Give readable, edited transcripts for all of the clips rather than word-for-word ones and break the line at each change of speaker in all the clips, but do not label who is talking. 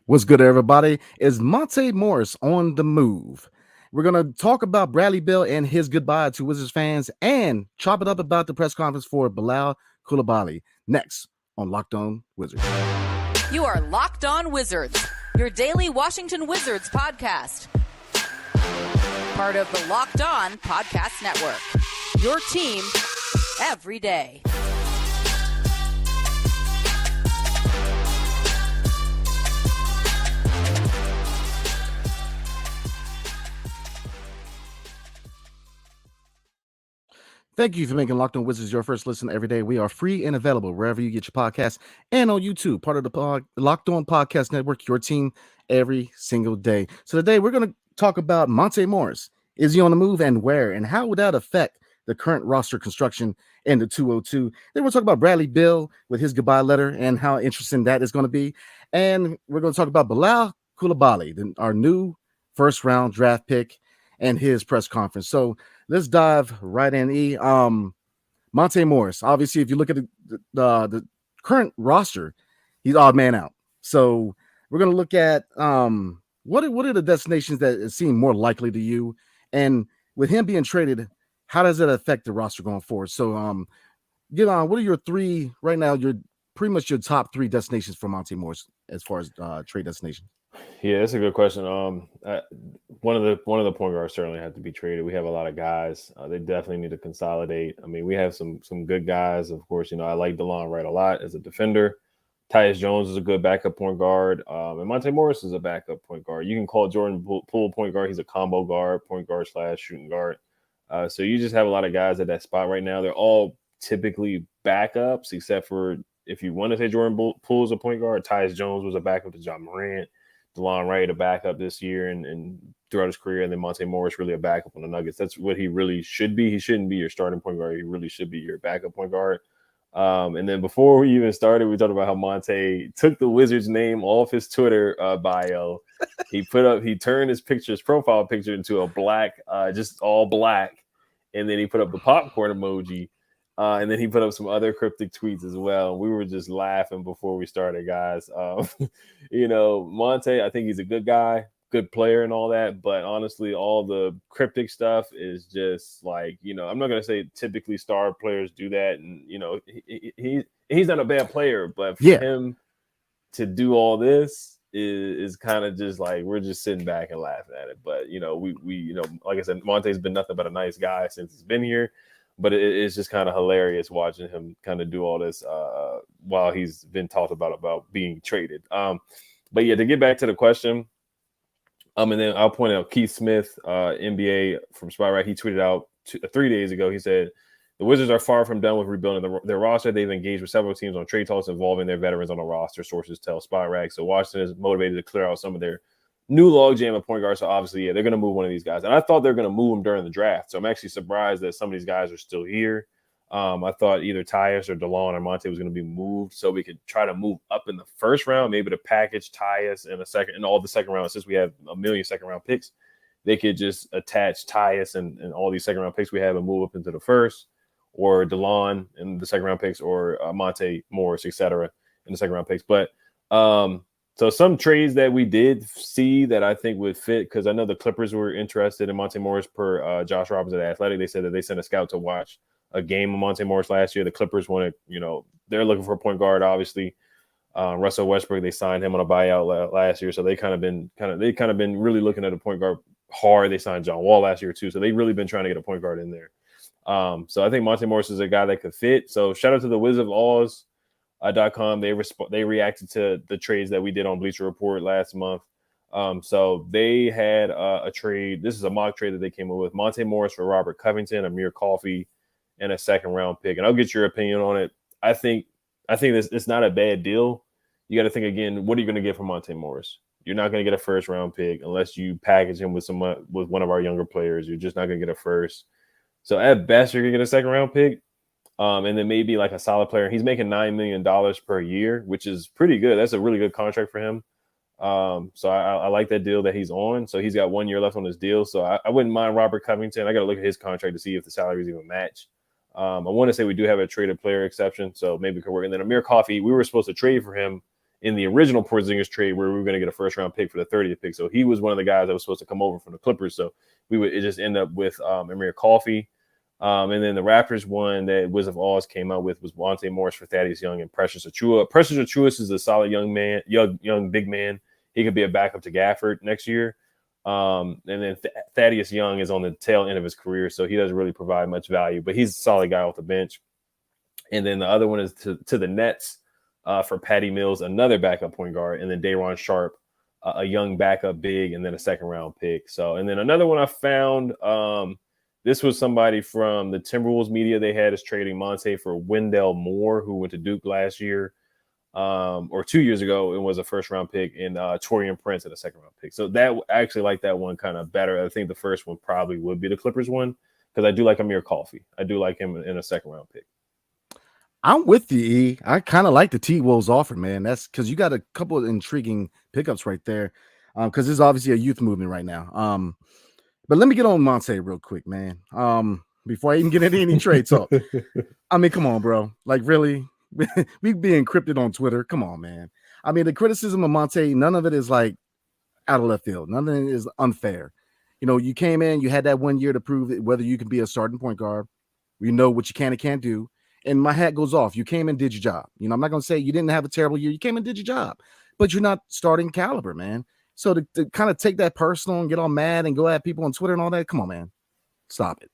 What's good, everybody? Is Monte Morris on the move? We're going to talk about Bradley Beal and his goodbye to Wizards fans and chop it up about the press conference for Bilal Coulibaly next on Locked On Wizards.
You are Locked On Wizards, your daily Washington Wizards podcast. Part of the Locked On Podcast Network, your team every day.
Thank you for making Locked On Wizards your first listen every day. We are free and available wherever you get your podcasts and on YouTube, part of the Locked On Podcast Network, your team every single day. So today we're going to talk about Monte Morris. Is he on the move and where? And how would that affect the current roster construction in the 202? Then we'll talk about Bradley Beal with his goodbye letter and how interesting that is going to be. And we're going to talk about Bilal Coulibaly, our new first-round draft pick, and his press conference. So let's dive right in. Monte Morris. Obviously, if you look at the current roster, he's odd man out. So we're going to look at what are the destinations that seem more likely to you, and with him being traded, how does it affect the roster going forward? So, what are your three right now? Your pretty much your top three destinations for Monte Morris as far as trade destinations.
Yeah, that's a good question. One of the point guards certainly have to be traded. We have a lot of guys. They definitely need to consolidate. I mean, we have some good guys. Of course, I like DeLon Wright a lot as a defender. Tyus Jones is a good backup point guard. And Monte Morris is a backup point guard. You can call Jordan Poole point guard. He's a combo guard, point guard / shooting guard. So you just have a lot of guys at that spot right now. They're all typically backups, except for if you want to say Jordan Poole is a point guard. Tyus Jones was a backup to John Morant. DeLon Wright a backup this year and throughout his career, and then Monte Morris really a backup on the Nuggets. That's what he really should be. He shouldn't be your starting point guard. He really should be your backup point guard. And then before we even started, we talked about how Monte took the Wizards name off his Twitter bio. He turned his profile picture into a black, just all black, and then he put up the popcorn emoji. And then he put up some other cryptic tweets as well. We were just laughing before we started, guys. Monte, I think he's a good guy, good player and all that. But honestly, all the cryptic stuff is just like, I'm not going to say typically star players do that. And, he's not a bad player. But for him to do all this is kind of just like we're just sitting back and laughing at it. But, we like I said, Monte's been nothing but a nice guy since he's been here. But it's just kind of hilarious watching him kind of do all this while he's been talked about being traded. But yeah, to get back to the question, and then I'll point out Keith Smith, NBA from SpotRack. He tweeted out 3 days ago. He said, the Wizards are far from done with rebuilding their roster. They've engaged with several teams on trade talks involving their veterans on the roster, sources tell SpotRack. So Washington is motivated to clear out some of their new logjam at point guard. So obviously, they're going to move one of these guys. And I thought they're going to move him during the draft. So I'm actually surprised that some of these guys are still here. I thought either Tyus or DeLon or Monte was going to be moved so we could try to move up in the first round, maybe to package Tyus in all the second round. Since we have a million second round picks, they could just attach Tyus and all these second round picks we have and move up into the first, or DeLon in the second round picks, or Monte Morris, etc. in the second round picks. But so some trades that we did see that I think would fit, because I know the Clippers were interested in Monte Morris per Josh Robbins at Athletic. They said that they sent a scout to watch a game of Monte Morris last year. The Clippers wanted, they're looking for a point guard, obviously. Russell Westbrook, they signed him on a buyout last year. So they kind of been really looking at a point guard hard. They signed John Wall last year too. So they've really been trying to get a point guard in there. So I think Monte Morris is a guy that could fit. So shout out to the Wizards of Oz. .com. They reacted to the trades that we did on Bleacher Report last month. So they had a trade. This is a mock trade that they came up with. Monte Morris for Robert Covington, Amir Coffey, and a second round pick. And I'll get your opinion on it. I think it's not a bad deal. You got to think again, what are you going to get from Monte Morris? You're not going to get a first round pick unless you package him with one of our younger players. You're just not going to get a first. So at best, you're going to get a second round pick. And then maybe like a solid player. He's making $9 million per year, which is pretty good. That's a really good contract for him. So I like that deal that he's on. So he's got 1 year left on his deal. So I wouldn't mind Robert Covington. I got to look at his contract to see if the salaries even match. I want to say we do have a traded player exception, so maybe it could work. And then Amir Coffey, we were supposed to trade for him in the original Porzingis trade where we were going to get a first-round pick for the 30th pick. So he was one of the guys that was supposed to come over from the Clippers. So it just end up with Amir Coffey. And then the Raptors one that Wizards of Oz came out with was Monte Morris for Thaddeus Young and Precious Achiuwa. Precious Achiuwa is a solid young man, young big man. He could be a backup to Gafford next year. And then Thaddeus Young is on the tail end of his career, so he doesn't really provide much value, but he's a solid guy off the bench. And then the other one is to the Nets for Patty Mills, another backup point guard, and then Day'Ron Sharpe, a young backup big, and then a second-round pick. So, and then another one I found, this was somebody from the Timberwolves media. They had us trading Monte for Wendell Moore, who went to Duke last year. Or 2 years ago, it was a first-round pick, and Taurean Prince at a second-round pick. So that I actually like that one kind of better. I think the first one probably would be the Clippers one because I do like Amir Coffey. I do like him in a second-round pick.
I'm with you, E. I kind of like the T-Wolves offer, man. That's because you got a couple of intriguing pickups right there. Because there's obviously a youth movement right now. But let me get on Monte real quick, man. Before I even get into any trade talk. I mean, come on, bro. Like, really? We being encrypted on Twitter. Come on, man. I mean, the criticism of Monte, none of it is like out of left field. None of it is unfair. You know, you came in, you had that 1 year to prove whether you can be a starting point guard. We know what you can and can't do. And my hat goes off. You came and did your job. You know, I'm not going to say you didn't have a terrible year. You came and did your job, but you're not starting caliber, man. So to kind of take that personal and get all mad and go at people on Twitter and all that, come on, man. Stop it.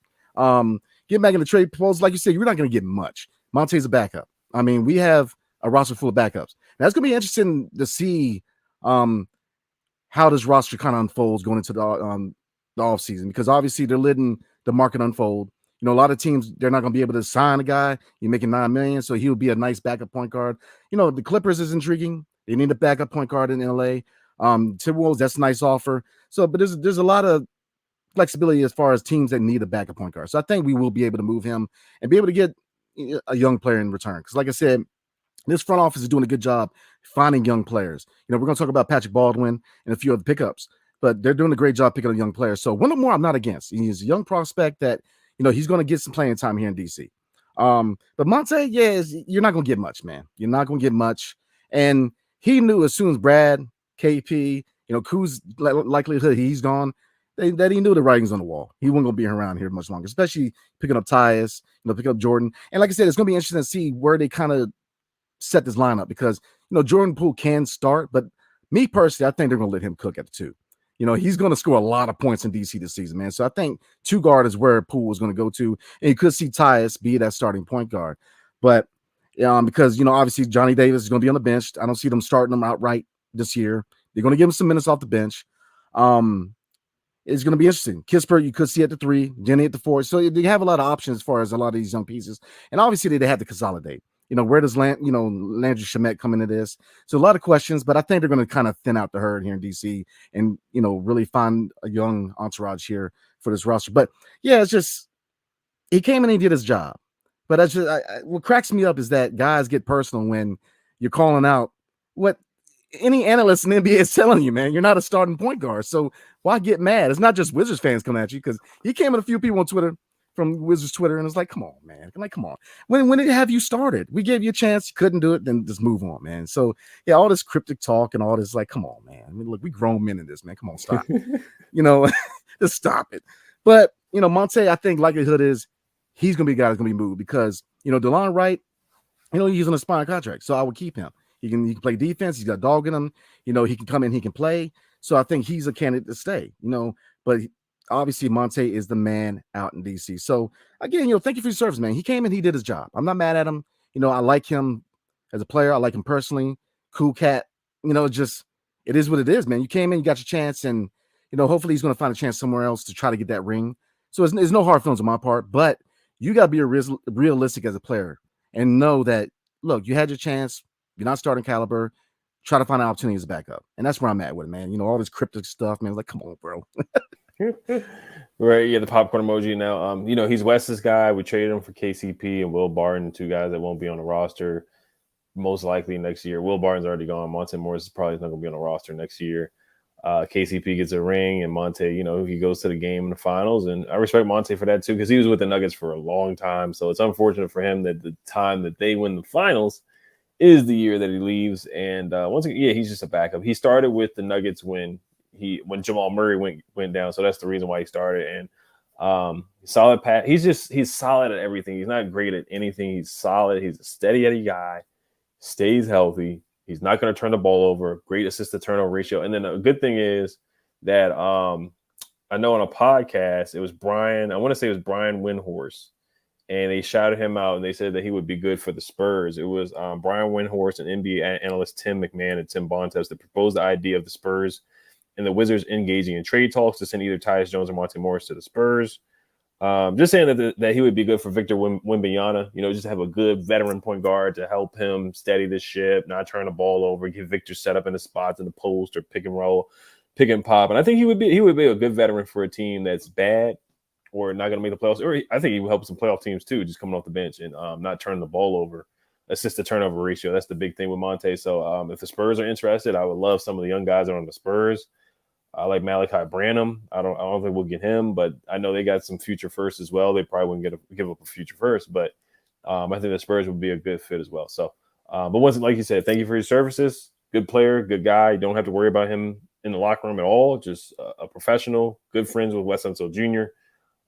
Get back in the trade proposal. Like you said, you're not going to get much. Monte's a backup. I mean, we have a roster full of backups. Now, it's going to be interesting to see how this roster kind of unfolds going into the offseason because obviously they're letting the market unfold. You know, a lot of teams, they're not going to be able to sign a guy. You're making $9 million, so he'll be a nice backup point guard. You know, the Clippers is intriguing. They need a backup point guard in LA. Timberwolves, that's a nice offer. So, but there's a lot of flexibility as far as teams that need a backup point guard. So I think we will be able to move him and be able to get a young player in return. Because like I said, this front office is doing a good job finding young players. You know, we're going to talk about Patrick Baldwin and a few other pickups, but they're doing a great job picking up young players. So Wendell Moore, I'm not against. He's a young prospect that, you know, he's going to get some playing time here in DC. But Monte, you're not going to get much, man. You're not going to get much. And he knew as soon as Brad, KP, you know, Kuz's likelihood he's gone, that he knew the writings on the wall. He wasn't going to be around here much longer, especially picking up Tyus, you know, picking up Jordan. And like I said, it's going to be interesting to see where they kind of set this lineup because, you know, Jordan Poole can start, but me personally, I think they're going to let him cook at the two. You know, he's going to score a lot of points in DC this season, man. So I think two guard is where Poole is going to go to. And you could see Tyus be that starting point guard. But because, you know, obviously Johnny Davis is going to be on the bench. I don't see them starting him outright this year. They're going to give him some minutes off the bench. It's going to be interesting. Kispert, you could see at the 3, Jenny at the 4. So they have a lot of options as far as a lot of these young pieces. And obviously they have to consolidate. You know, where does Landry Shamet come into this? So a lot of questions, but I think they're going to kind of thin out the herd here in DC and, you know, really find a young entourage here for this roster. But yeah, it's just, he came in and he did his job. But that's just, what cracks me up is that guys get personal when you're calling out what any analyst in the NBA is telling you, man. You're not a starting point guard. So why get mad? It's not just Wizards fans coming at you because he came at a few people on Twitter from Wizards Twitter, and it's like, come on, man. Like, come on. When did have you started? We gave you a chance. You couldn't do it. Then just move on, man. So, yeah, all this cryptic talk and all this, like, come on, man. I mean, look, we grown men in this, man. Come on, stop. You know, just stop it. But, you know, Monte, I think likelihood is he's going to be a guy that's going to be moved because, you know, DeLon Wright, you know, he's on a spine contract, so I would keep him. He can play defense. He's got dog in him. You know, he can come in, he can play. So I think he's a candidate to stay, you know, but obviously Monte is the man out in DC. So again, you know, thank you for your service, man. He came and he did his job. I'm not mad at him. You know, I like him as a player. I like him personally. Cool cat. You know, just it is what it is, man. You came in, you got your chance, and you know, hopefully he's going to find a chance somewhere else to try to get that ring. So it's no hard feelings on my part, but you got to be realistic as a player and know that, look, you had your chance. You're not starting caliber. Try to find an opportunity as a backup. And that's where I'm at with it, man. You know, all this cryptic stuff, man. It's like, come on, bro.
Right, yeah, the popcorn emoji now. You know, he's Wes's guy. We traded him for KCP and Will Barton, 2 guys that won't be on the roster most likely next year. Will Barton's already gone. Monte Morris is probably not going to be on the roster next year. KCP gets a ring, and Monte, you know, he goes to the game in the finals. And I respect Monte for that, too, because he was with the Nuggets for a long time. So it's unfortunate for him that the time that they win the finals is the year that he leaves. And once again, yeah, he's just a backup. He started with the Nuggets when Jamal Murray went down, so that's the reason why he started. And solid pat. He's solid at everything. He's not great at anything. He's solid. He's a steady Eddie guy. Stays healthy. He's not going to turn the ball over. Great assist to turnover ratio. And then a good thing is that I know on a podcast it was Brian. I want to say it was Brian Windhorst. And they shouted him out, and they said that he would be good for the Spurs. It was Brian Windhorst and NBA analyst Tim McMahon and Tim Bontemps that proposed the idea of the Spurs and the Wizards engaging in trade talks to send either Tyus Jones or Monte Morris to the Spurs. Just saying that he would be good for Victor Wembanyama, just to have a good veteran point guard to help him steady the ship, not turn the ball over, get Victor set up in the spots in the post or pick and roll, pick and pop. And I think he would be a good veteran for a team that's bad or not going to make the playoffs. Or I think he would help some playoff teams too, just coming off the bench and not turning the ball over. Assist to turnover ratio. That's the big thing with Monte. So if the Spurs are interested, I would love some of the young guys that are on the Spurs. I like Malachi Branham. I don't think we'll get him, but I know they got some future firsts as well. They probably wouldn't give up a future first, but I think the Spurs would be a good fit as well. So, but once, like you said, thank you for your services. Good player, good guy. You don't have to worry about him in the locker room at all. Just a professional, good friends with Wes Unseld Jr.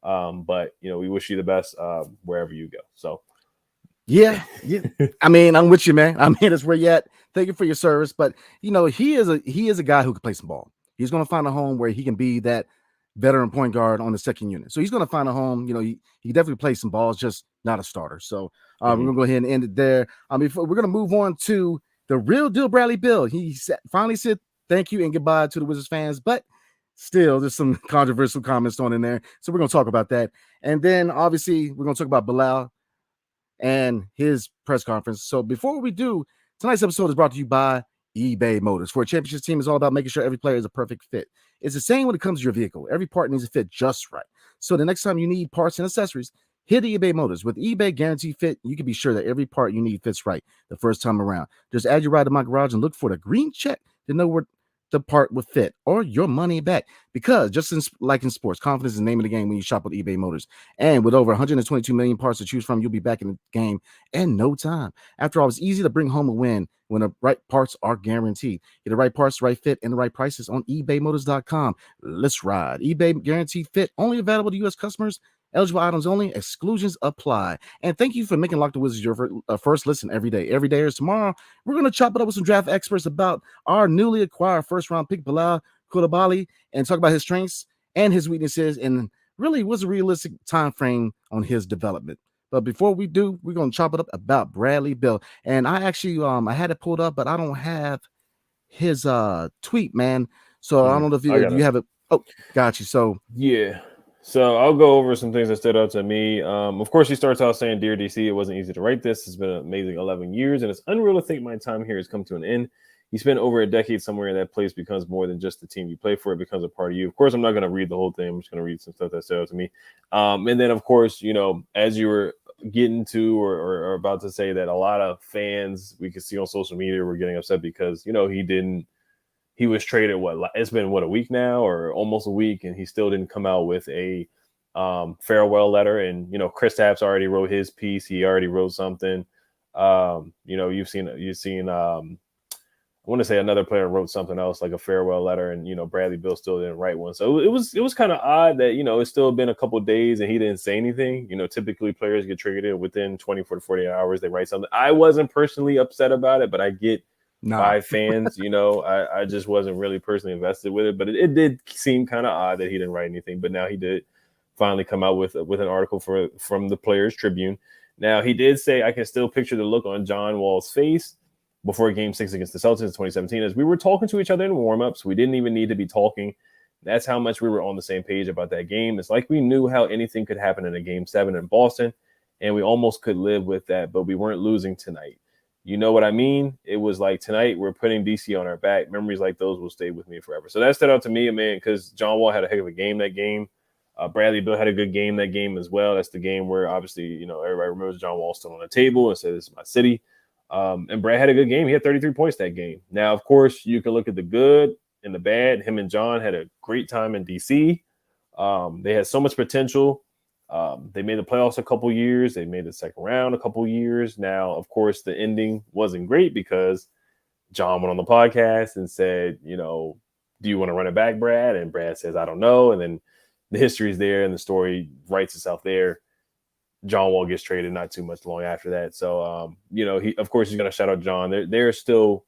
But we wish you the best wherever you go. So,
yeah. I mean, I'm with you, man. I mean, that's where you at. Thank you for your service, but he is a guy who can play some ball. He's going to find a home where he can be that veteran point guard on the second unit. So he's going to find a home. He definitely plays some balls, just not a starter. So we're going to go ahead and end it there. Before we're going to move on to the real deal, Bradley Beal. He finally said thank you and goodbye to the Wizards fans, but still there's some controversial comments on in there. So we're going to talk about that. And then obviously we're going to talk about Bilal and his press conference. So before we do, tonight's episode is brought to you by eBay Motors. For a championship team, is all about making sure every player is a perfect fit. It's the same when it comes to your vehicle. Every part needs to fit just right. So the next time you need parts and accessories, hit eBay Motors. With eBay Guaranteed Fit, you can be sure that every part you need fits right the first time around. Just add your ride to my garage and look for the green check to know where the part will fit or your money back. Because like in sports, confidence is the name of the game when you shop with eBay Motors. And with over 122 million parts to choose from, you'll be back in the game in no time. After all, it's easy to bring home a win when the right parts are guaranteed. Get the right parts, the right fit, and the right prices on ebaymotors.com. Let's ride. eBay Guaranteed Fit, only available to U.S. customers. Eligible items only. Exclusions apply. And thank you for making Locked On Wizards your first listen every day. Every day is tomorrow. We're going to chop it up with some draft experts about our newly acquired first-round pick, Bilal Coulibaly, and talk about his strengths and his weaknesses and really what's a realistic time frame on his development. But before we do, we're going to chop it up about Bradley Beal. And I actually, I had it pulled up, but I don't have his tweet, man. So I don't know if you have it. Oh, got you. So,
yeah. So I'll go over some things that stood out to me. Of course, he starts out saying, "Dear DC, it wasn't easy to write this. It's been an amazing 11 years, and it's unreal to think my time here has come to an end. You spent over a decade somewhere, and that place becomes more than just the team you play for. It becomes a part of you." Of course, I'm not going to read the whole thing. I'm just going to read some stuff that stood out to me. And then, of course, as you were getting to or about to say that a lot of fans we could see on social media were getting upset because, he was traded, it's been a week now or almost a week, and he still didn't come out with a farewell letter. And, Kristaps already wrote his piece. He already wrote something. You've seen I want to say another player wrote something else like a farewell letter, and, Bradley Beal still didn't write one. So it was kind of odd that, it's still been a couple of days and he didn't say anything. Typically players get triggered within 24 to 48 hours. They write something. I wasn't personally upset about it, but I get by fans, I just wasn't really personally invested with it, but it did seem kind of odd that he didn't write anything. But now he did finally come out with an article from the Players Tribune. Now he did say, "I can still picture the look on John Wall's face before Game 6 against the Celtics in 2017 as we were talking to each other in warmups. We didn't even need to be talking. That's how much we were on the same page about that game. It's like we knew how anything could happen in a Game 7 in Boston, and we almost could live with that, but we weren't losing tonight. You know what I mean? It was like tonight we're putting DC on our back. Memories like those will stay with me forever." So that stood out to me, man, because John Wall had a heck of a game that game. Bradley Beal had a good game that game as well. That's the game where obviously, everybody remembers John Wall still on the table and said, "This is my city." And Brad had a good game. He had 33 points that game. Now, of course, you can look at the good and the bad. Him and John had a great time in DC. They had so much potential. They made the playoffs a couple years. They made the second round a couple years. Now, of course, the ending wasn't great because John went on the podcast and said, do you want to run it back, Brad? And Brad says, I don't know. And then the history is there and the story writes itself there. John Wall gets traded not too much long after that. So, of course, he's going to shout out John. They're still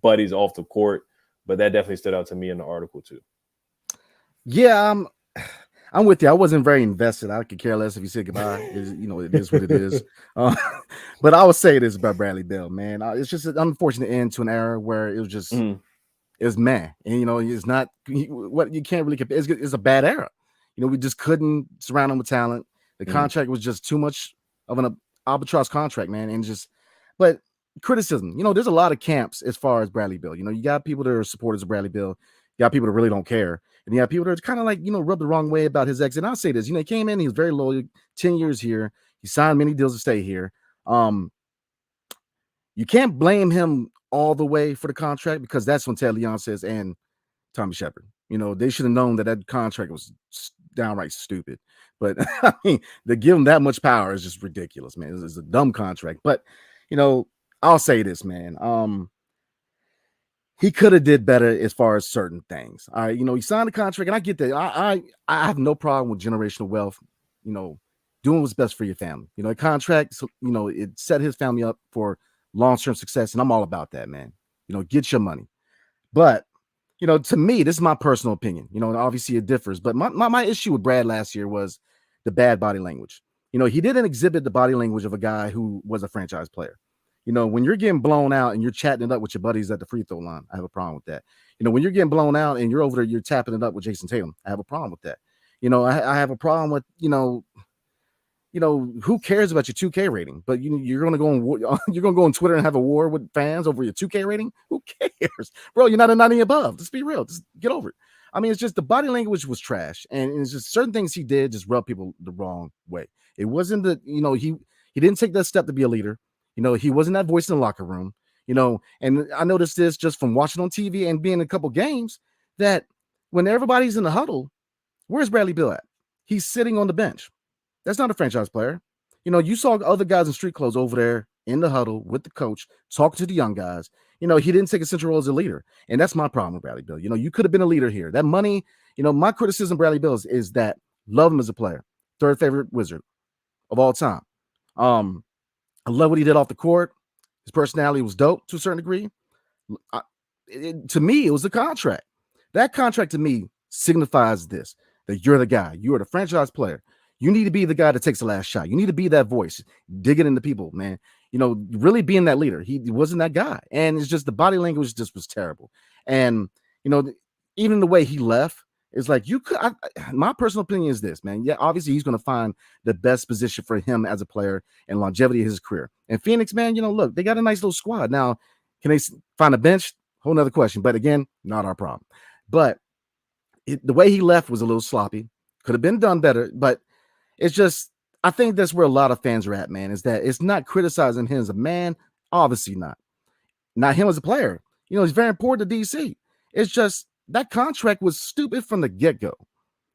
buddies off the court, but that definitely stood out to me in the article too.
Yeah, I'm with you. I wasn't very invested. I could care less if you said goodbye. It is what it is. But I would say this about Bradley Beal, man. It's just an unfortunate end to an era where it was just it was man, and it's not what you can't really compare. It's a bad era. We just couldn't surround him with talent. The contract was just too much of an albatross contract, man, and but criticism. There's a lot of camps as far as Bradley Beal. You got people that are supporters of Bradley Beal. You got people that really don't care. And you have people that are kind of like, rubbed the wrong way about his exit. And I'll say this, he came in, he was very loyal, 10 years here. He signed many deals to stay here. You can't blame him all the way for the contract because that's when Ted Leon says, and Tommy Shepard, they should have known that contract was downright stupid. But I mean, to give him that much power is just ridiculous, man. It's a dumb contract. But, I'll say this, man. He could have did better as far as certain things. All right, he signed a contract, and I get that. I have no problem with generational wealth. Doing what's best for your family. A contract. It set his family up for long-term success, and I'm all about that, man. Get your money. But to me, this is my personal opinion. Obviously it differs. But my issue with Brad last year was the bad body language. He didn't exhibit the body language of a guy who was a franchise player. When you're getting blown out and you're chatting it up with your buddies at the free throw line, I have a problem with that. When you're getting blown out and you're over there, you're tapping it up with Jason Tatum, I have a problem with that. I have a problem with, who cares about your 2K rating? But you're going to go on, you're going to go on Twitter and have a war with fans over your 2K rating? Who cares? Bro, you're not a 90 above. Let's be real. Just get over it. I mean, it's just the body language was trash. And it's just certain things he did just rub people the wrong way. It wasn't he didn't take that step to be a leader. He wasn't that voice in the locker room, and I noticed this just from watching on TV and being in a couple games that when everybody's in the huddle, where's Bradley Beal at? He's sitting on the bench. That's not a franchise player. You saw other guys in street clothes over there in the huddle with the coach, talking to the young guys. He didn't take a central role as a leader. And that's my problem with Bradley Beal. You could have been a leader here. That money, my criticism of Bradley Beal is that love him as a player. Third favorite Wizard of all time. I love what he did off the court. His personality was dope to a certain degree. To me, it was the contract. That contract to me signifies this, that you're the guy. You are the franchise player. You need to be the guy that takes the last shot. You need to be that voice, digging into people, man. Really being that leader. He wasn't that guy. And it's just the body language just was terrible. And, even the way he left, it's like my personal opinion is this, man. Yeah, obviously he's going to find the best position for him as a player and longevity of his career. And Phoenix, man, look, they got a nice little squad. Now, can they find a bench? Whole nother question. But again, not our problem. But the way he left was a little sloppy. Could have been done better. But it's just, I think that's where a lot of fans are at, man, is that it's not criticizing him as a man. Obviously not. Not him as a player. He's very important to DC. It's just, that contract was stupid from the get-go.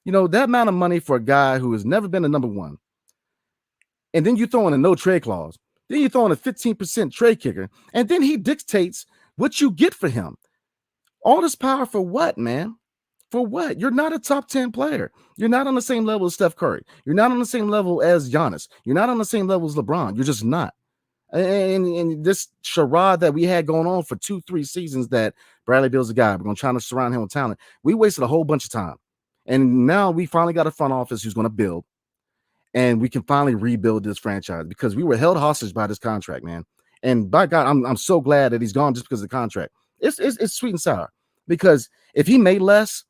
That amount of money for a guy who has never been a number one. And then you throw in a no trade clause. Then you throw in a 15% trade kicker. And then he dictates what you get for him. All this power for what, man? For what? You're not a top 10 player. You're not on the same level as Steph Curry. You're not on the same level as Giannis. You're not on the same level as LeBron. You're just not. And this charade that we had going on for 2-3 seasons that Bradley Beal's a guy, we're going to try to surround him with talent. We wasted a whole bunch of time. And now we finally got a front office who's going to build. And we can finally rebuild this franchise because we were held hostage by this contract, man. And by God, I'm so glad that he's gone just because of the contract. It's sweet and sour because if he made less,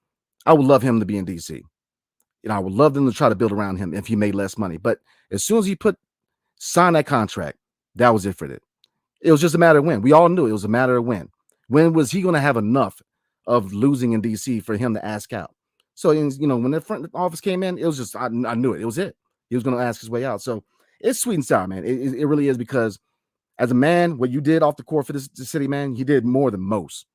I would love him to be in DC. I would love them to try to build around him if he made less money. But as soon as he signed that contract, that was it for it. It was just a matter of when. We all knew it was a matter of when. When was he going to have enough of losing in DC for him to ask out? So, when the front office came in, it was just, I knew it. It was it. He was going to ask his way out. So it's sweet and sour, man. It really is because as a man, what you did off the court for this city, man, you did more than most.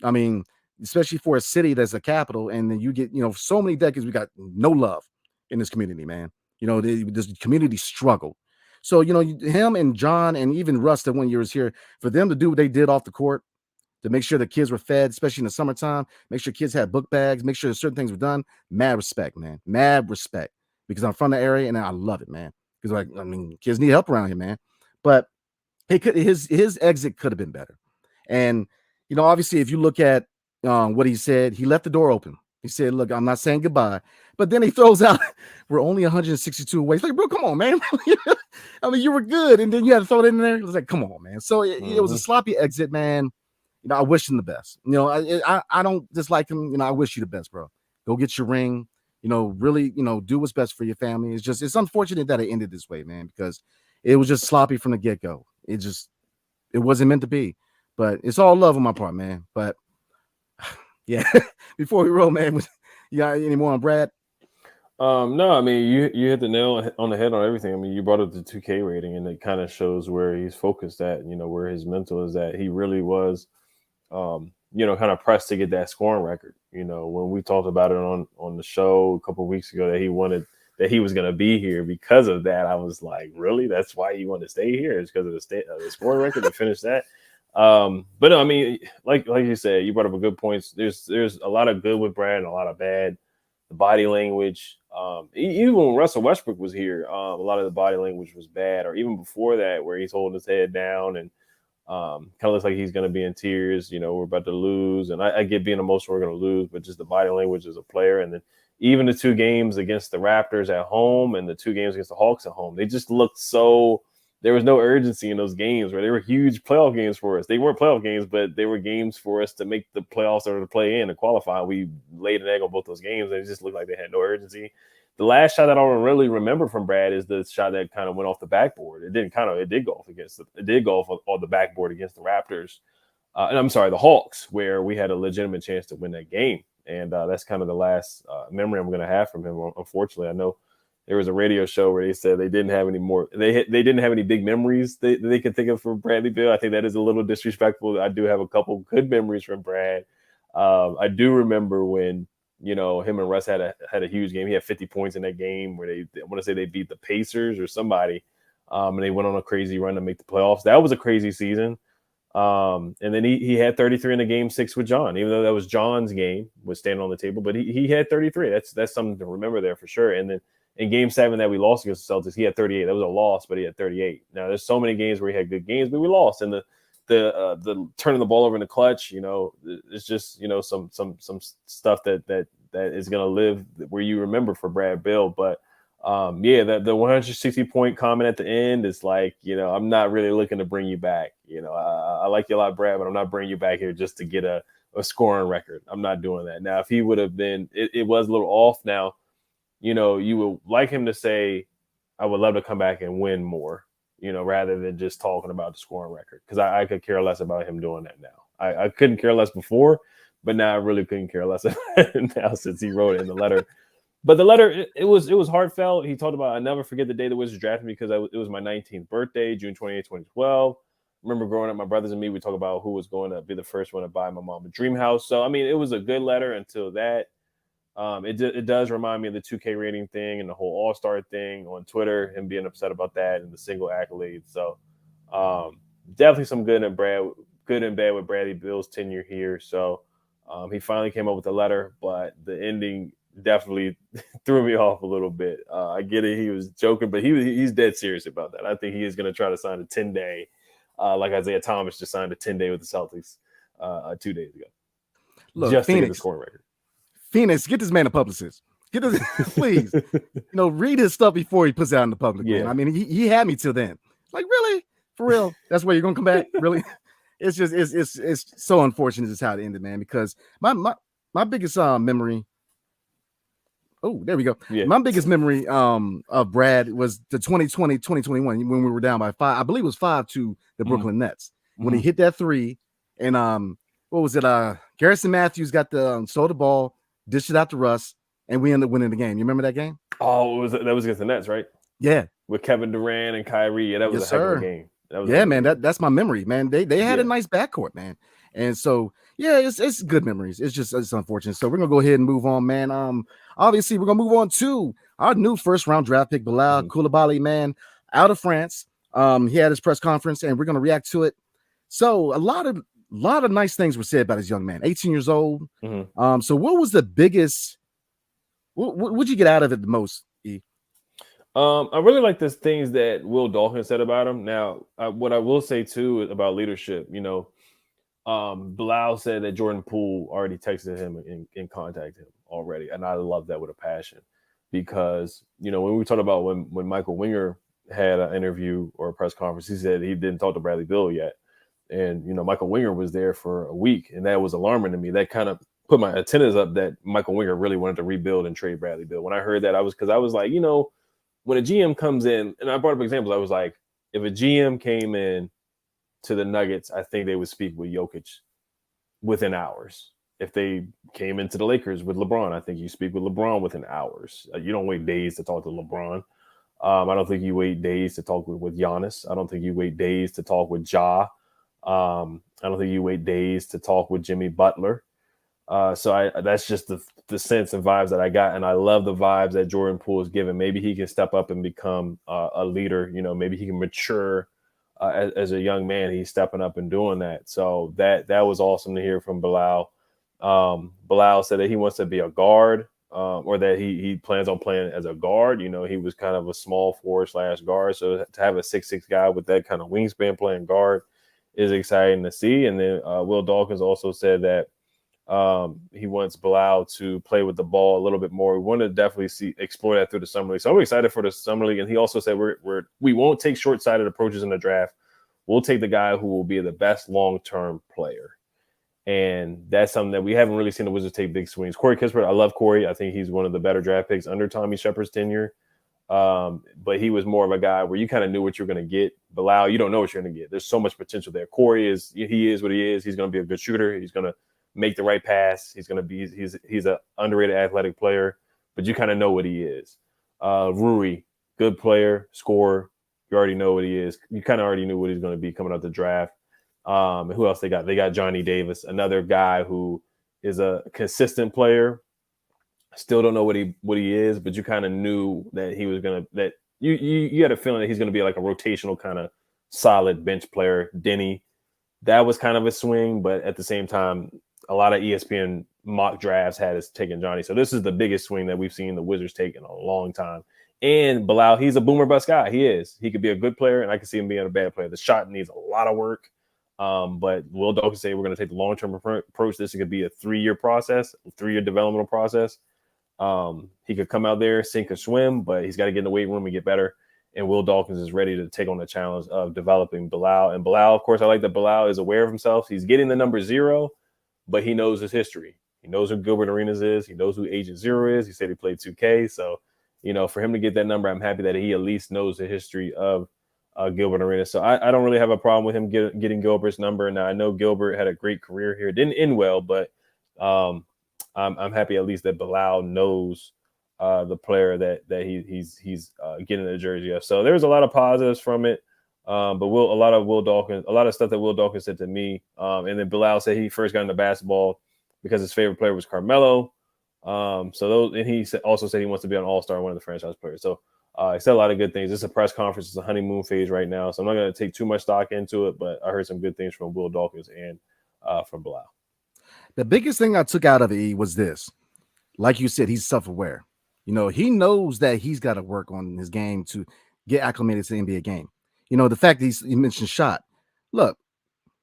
I mean, especially for a city that's a capital, and then you get, so many decades, we got no love in this community, man. This community struggled. So, him and John and even Russ that 1 year was here, for them to do what they did off the court, to make sure the kids were fed, especially in the summertime, make sure kids had book bags, make sure certain things were done. Mad respect, man. Mad respect. Because I'm from the area and I love it, man. Because kids need help around here, man. But his exit could have been better. And obviously, if you look at what he said, he left the door open. He said, "Look, I'm not saying goodbye," but then he throws out, "We're only 162 away." It's like, bro, come on, man. You were good, and then you had to throw it in there. It was like, come on, man. So it was a sloppy exit, man. I wish him the best. I don't dislike him. I wish you the best, bro. Go get your ring. Really, do what's best for your family. It's unfortunate that it ended this way, man, because it was just sloppy from the get-go. It wasn't meant to be. But it's all love on my part, man. But yeah, before we roll, man, you got any more on Brad?
No, I mean, you hit the nail on the head on everything. I mean, you brought up the 2K rating, and it kind of shows where he's focused at, where his mental is at. He really was, kind of pressed to get that scoring record. When we talked about it on the show a couple of weeks ago that he was going to be here because of that, I was like, really? That's why you want to stay here? It's because of the scoring record to finish that? But no, I mean, like you said, you brought up a good points. There's a lot of good with Brad and a lot of bad. The body language, even when Russell Westbrook was here, a lot of the body language was bad. Or even before that, where he's holding his head down and kind of looks like he's going to be in tears. We're about to lose, and I get being emotional. We're going to lose, but just the body language as a player, and then even the 2 games against the Raptors at home and the 2 games against the Hawks at home, they just looked so. There was no urgency in those games where they were huge playoff games for us. They weren't playoff games, but they were games for us to make the playoffs or to play in and qualify. We laid an egg on both those games, and it just looked like they had no urgency. The last shot that I don't really remember from Brad is the shot that kind of went off the backboard. It did go off on the backboard against the Raptors. And I'm sorry, the Hawks, where we had a legitimate chance to win that game. And that's kind of the last memory I'm going to have from him. Unfortunately, I know there was a radio show where they said they didn't have any more. They didn't have any big memories they could think of for Bradley Beal. I think that is a little disrespectful. I do have a couple good memories from Brad. I do remember when him and Russ had a huge game. He had 50 points in that game where I want to say they beat the Pacers or somebody, and they went on a crazy run to make the playoffs. That was a crazy season. And then he had 33 in the game 6 with John, even though that was John's game, was standing on the table. But he had 33. That's something to remember there for sure. And then in game 7 that we lost against the Celtics, he had 38. That was a loss, but he had 38. Now there's so many games where he had good games, but we lost. And the turning the ball over in the clutch, it's just some stuff that is gonna live where you remember for Brad Beal. But the 160 point comment at the end is like, I'm not really looking to bring you back. I like you a lot, Brad, but I'm not bringing you back here just to get a scoring record. I'm not doing that. Now, if he would have been, it was a little off now. You would like him to say, I would love to come back and win more, rather than just talking about the scoring record. Because I could care less about him doing that now. I couldn't care less before, but now I really couldn't care less about it now since he wrote it in the letter. But the letter, it was heartfelt. He talked about, I never forget the day the Wizards drafted me because it was my 19th birthday, June 28, 2012. I remember growing up, my brothers and me, we talk about who was going to be the first one to buy my mom a dream house. So, I mean, it was a good letter until that. It does remind me of the 2K rating thing and the whole All-Star thing on Twitter, him being upset about that and the single accolades. So definitely some good and bad with Bradley Beal's tenure here. So he finally came up with a letter, but the ending definitely threw me off a little bit. I get it. He was joking, but he's dead serious about that. I think he is going to try to sign a 10-day, like Isaiah Thomas just signed a 10-day with the Celtics 2 days ago.
Look,
just
Phoenix,
to get the scoring record.
Phoenix, get this man a publicist. Get this, please. Read his stuff before he puts it out in the public. Yeah. Man. I mean, he had me till then. Like, really? For real? That's where you're gonna come back? Really? It's just it's so unfortunate is how it ended, man. Because my biggest memory. Oh, there we go. Yeah. My biggest memory of Brad was the 2020-2021 when we were down by 5. I believe it was 5 to the Brooklyn Nets when he hit that 3. And what was it? Garrison Matthews got stole the ball, dished it out to Russ, and we ended up winning the game. You remember that game?
Oh, that was against the Nets, right?
Yeah.
With Kevin Durant and Kyrie. Yeah, that was a heck of a game.
Man, that's my memory, man. They had a nice backcourt, man. And so, yeah, it's good memories. It's unfortunate. So we're gonna go ahead and move on, man. Obviously, we're gonna move on to our new first round draft pick, Bilal Coulibaly, man, out of France. He had his press conference, and we're going to react to it. So a lot of nice things were said about this young man, 18 years old. So what was the biggest? What'd you get out of it the most, E?
I really like the things that Will Dawkins said about him. Now, what I will say too about leadership, Bilal said that Jordan Poole already texted him and contacted him already, and I love that with a passion because when we talked about when Michael Winger had an interview or a press conference, he said he didn't talk to Bradley Beal yet, and Michael Winger was there for a week, and that was alarming to me. That kind of put my antennas up that Michael Winger really wanted to rebuild and trade Bradley Beal. When I heard that, I was like, when a GM comes in, and I brought up examples, I was like, if a GM came in to the Nuggets, I think they would speak with Jokic within hours. If they came into the Lakers with LeBron, I think you speak with LeBron within hours. You don't wait days to talk to LeBron. I don't think you wait days to talk with Giannis. I don't think you wait days to talk with Ja. I don't think you wait days to talk with Jimmy Butler. So that's just the sense and vibes that I got. And I love the vibes that Jordan Poole is giving. Maybe he can step up and become a leader. Maybe he can mature as a young man. He's stepping up and doing that. So that was awesome to hear from Bilal. Bilal said that he wants to be a guard or that he plans on playing as a guard. He was kind of a small forward / guard. So to have a 6'6" guy with that kind of wingspan playing guard is exciting to see. And then Will Dawkins also said that he wants Bilal to play with the ball a little bit more. We want to definitely explore that through the summer league. So I'm excited for the summer league. And he also said we won't take short-sighted approaches in the draft. We'll take the guy who will be the best long-term player. And that's something that we haven't really seen the Wizards take big swings. Corey Kispert, I love Corey. I think he's one of the better draft picks under Tommy Shepard's tenure. But he was more of a guy where you kind of knew what you're going to get. Bilal, you don't know what you're going to get. There's so much potential there. Corey is what he is. He's going to be a good shooter. He's going to make the right pass. He's an underrated athletic player, but you kind of know what he is. Rui, good player, scorer. You already know what he is. You kind of already knew what he's going to be coming out the draft. Who else they got? They got Johnny Davis, another guy who is a consistent player. Still don't know what he is, but you kind of knew that he was that you had a feeling that he's going to be like a rotational kind of solid bench player. Denny, that was kind of a swing, but at the same time, a lot of ESPN mock drafts had us taking Johnny. So this is the biggest swing that we've seen the Wizards take in a long time. And Bilal, he's a boomer bust guy. He is. He could be a good player, and I can see him being a bad player. The shot needs a lot of work. But Will Dawkins say we're going to take the long-term approach. This could be a 3-year process, a 3-year developmental process. He could come out there, sink or swim, but he's got to get in the weight room and get better. And Will Dawkins is ready to take on the challenge of developing Bilal. And Bilal, of course, I like that Bilal is aware of himself. He's getting the number 0, but he knows his history. He knows who Gilbert Arenas is. He knows who Agent Zero is. He said he played 2K. So, for him to get that number, I'm happy that he at least knows the history of Gilbert Arenas. So I don't really have a problem with him getting Gilbert's number. Now, I know Gilbert had a great career here. It didn't end well, but I'm happy at least that Bilal knows the player that he's getting the jersey of. So there's a lot of positives from it. But a lot of stuff that Will Dawkins said to me. And then Bilal said he first got into basketball because his favorite player was Carmelo. And he also said he wants to be an all-star, one of the franchise players. So he said a lot of good things. This is a press conference. It's a honeymoon phase right now. So I'm not going to take too much stock into it, but I heard some good things from Will Dawkins and from Bilal.
The biggest thing I took out of it was this. Like you said, he's self-aware. He knows that he's got to work on his game to get acclimated to the NBA game. The fact that he mentioned shot. Look,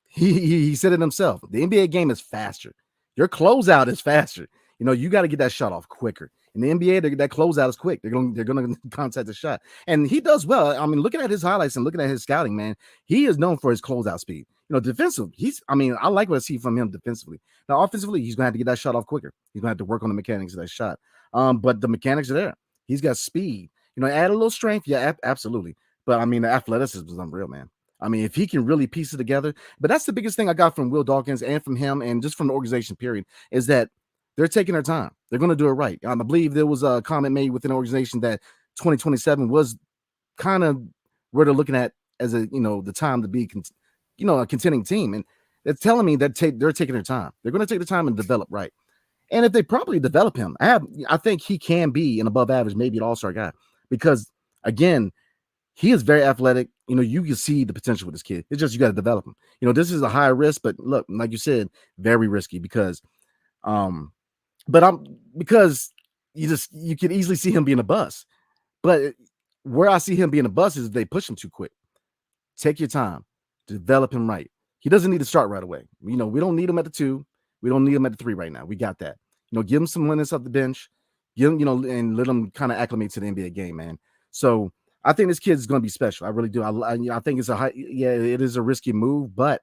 he said it himself. The NBA game is faster. Your closeout is faster. You got to get that shot off quicker. In the NBA, that closeout is quick. They're going to contact the shot, and he does well. I mean, looking at his highlights and looking at his scouting, man, he is known for his closeout speed. Defensive, I like what I see from him defensively. Now, offensively, he's going to have to get that shot off quicker. He's going to have to work on the mechanics of that shot. But the mechanics are there. He's got speed. Add a little strength, yeah, absolutely. But the athleticism is unreal, man. If he can really piece it together. But that's the biggest thing I got from Will Dawkins and from him and just from the organization, period, is that they're taking their time. They're going to do it right. I believe there was a comment made within the organization that 2027 was kind of where they're looking at as the time to be, a contending team. And they're telling me that they're taking their time. They're going to take the time and develop right. And if they properly develop him, I think he can be an above average, maybe an all-star guy, because again, he is very athletic. You can see the potential with this kid. It's just you got to develop him. This is a high risk, but look, like you said, very risky because because you could easily see him being a bust. But where I see him being a bust is if they push him too quick. Take your time, develop him right. He doesn't need to start right away. We don't need him at the 2. We don't need him at the 3 right now. We got that. Give him some minutes off the bench, give him, and let him kind of acclimate to the NBA game, man. So I think this kid is going to be special. I really do. I think it's it is a risky move, but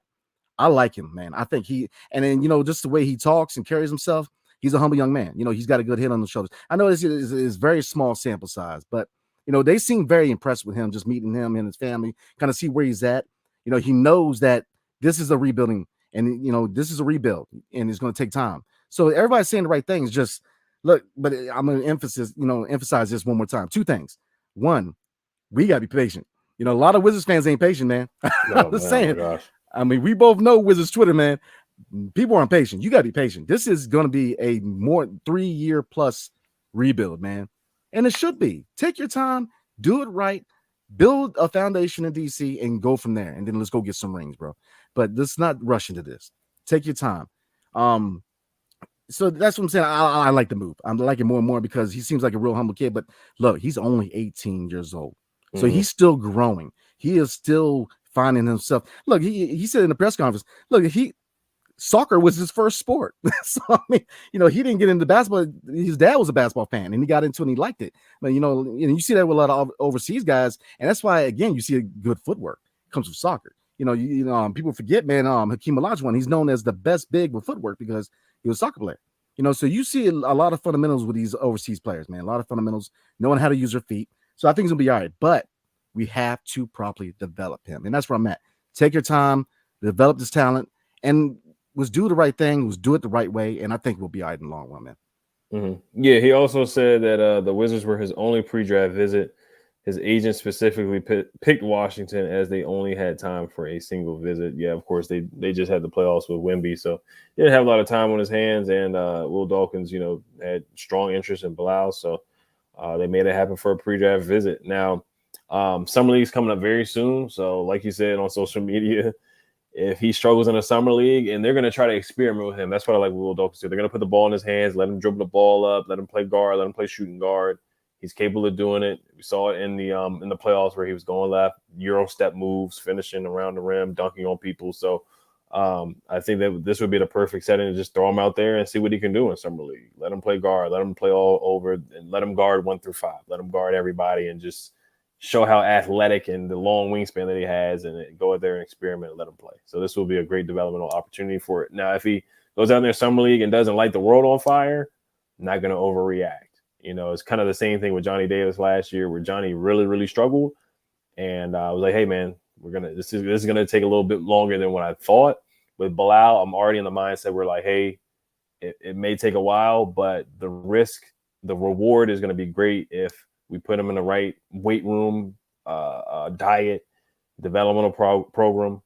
I like him, man. I think just the way he talks and carries himself, he's a humble young man. He's got a good head on the shoulders. I know this is very small sample size, but they seem very impressed with him, just meeting him and his family, kind of see where he's at. He knows that this is a rebuilding and, this is a rebuild and it's going to take time. So everybody's saying the right things. Just look, but I'm going to emphasize this one more time. 2 things. One, we got to be patient. A lot of Wizards fans ain't patient, man. I'm just saying. I mean, we both know Wizards Twitter, man. People aren't patient. You got to be patient. This is going to be a more 3-year plus rebuild, man. And it should be. Take your time, do it right, build a foundation in DC and go from there. And then let's go get some rings, bro. But let's not rush into this. Take your time. So that's what I'm saying. I like the move. I'm liking more and more because he seems like a real humble kid. But look, he's only 18 years old. So he's still growing. He is still finding himself. Look, he said in the press conference, look, soccer was his first sport. So, I mean, he didn't get into basketball. His dad was a basketball fan and he got into it and he liked it. But, you see that with a lot of overseas guys. And that's why, again, you see a good footwork comes from soccer. People forget, man, Hakeem Olajuwon, he's known as the best big with footwork because he was a soccer player. So you see a lot of fundamentals with these overseas players, man. A lot of fundamentals, knowing how to use their feet. So I think it's going to be all right. But we have to properly develop him. And that's where I'm at. Take your time, develop this talent, and let's do the right thing. Let's do it the right way. And I think we'll be all right in the long run, man.
Mm-hmm. Yeah, he also said that the Wizards were his only pre-draft visit. His agent specifically picked Washington as they only had time for a single visit. Yeah, of course, they just had the playoffs with Wemby, so he didn't have a lot of time on his hands. And Will Dawkins, had strong interest in Bilal, so they made it happen for a pre-draft visit. Now, Summer League's coming up very soon, so like you said on social media, if he struggles in a summer league, and they're going to try to experiment with him. That's what I like Will Dawkins do. They're going to put the ball in his hands, let him dribble the ball up, let him play guard, let him play shooting guard. He's capable of doing it. We saw it in the playoffs where he was going left, Euro step moves, finishing around the rim, dunking on people. So I think that this would be the perfect setting to just throw him out there and see what he can do in summer league. Let him play guard, let him play all over, and let him guard 1 through 5. Let him guard everybody and just show how athletic and the long wingspan that he has, and go out there and experiment and let him play. So this will be a great developmental opportunity for it. Now, if he goes out there in summer league and doesn't light the world on fire, not going to overreact. It's kind of the same thing with Johnny Davis last year, where Johnny really, really struggled. And I was like, hey, man, this is gonna take a little bit longer than what I thought. With Bilal, I'm already in the mindset where, like, hey, it may take a while, but the reward is going to be great if we put him in the right weight room, diet, developmental program.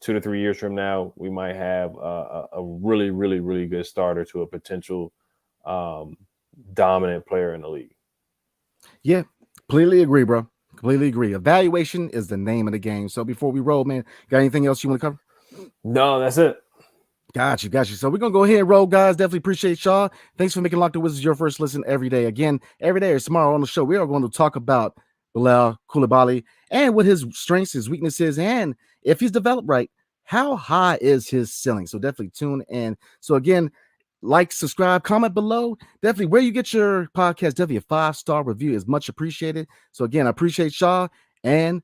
2 to 3 years from now, we might have a really, really, really good starter to a potential dominant player in the league.
Yeah, completely agree, bro. Completely agree. Evaluation is the name of the game. So before we roll, man, got anything else you want to cover?
No, that's it.
Got you. So we're going to go ahead and roll, guys. Definitely appreciate y'all. Thanks for making Locked On Wizards your first listen every day. Again, every day or tomorrow on the show, we are going to talk about Bilal Coulibaly and what his strengths, his weaknesses, and if he's developed right, how high is his ceiling? So definitely tune in. So again, like, subscribe, comment below. Definitely where you get your podcast, definitely a 5-star review is much appreciated. So again, I appreciate y'all and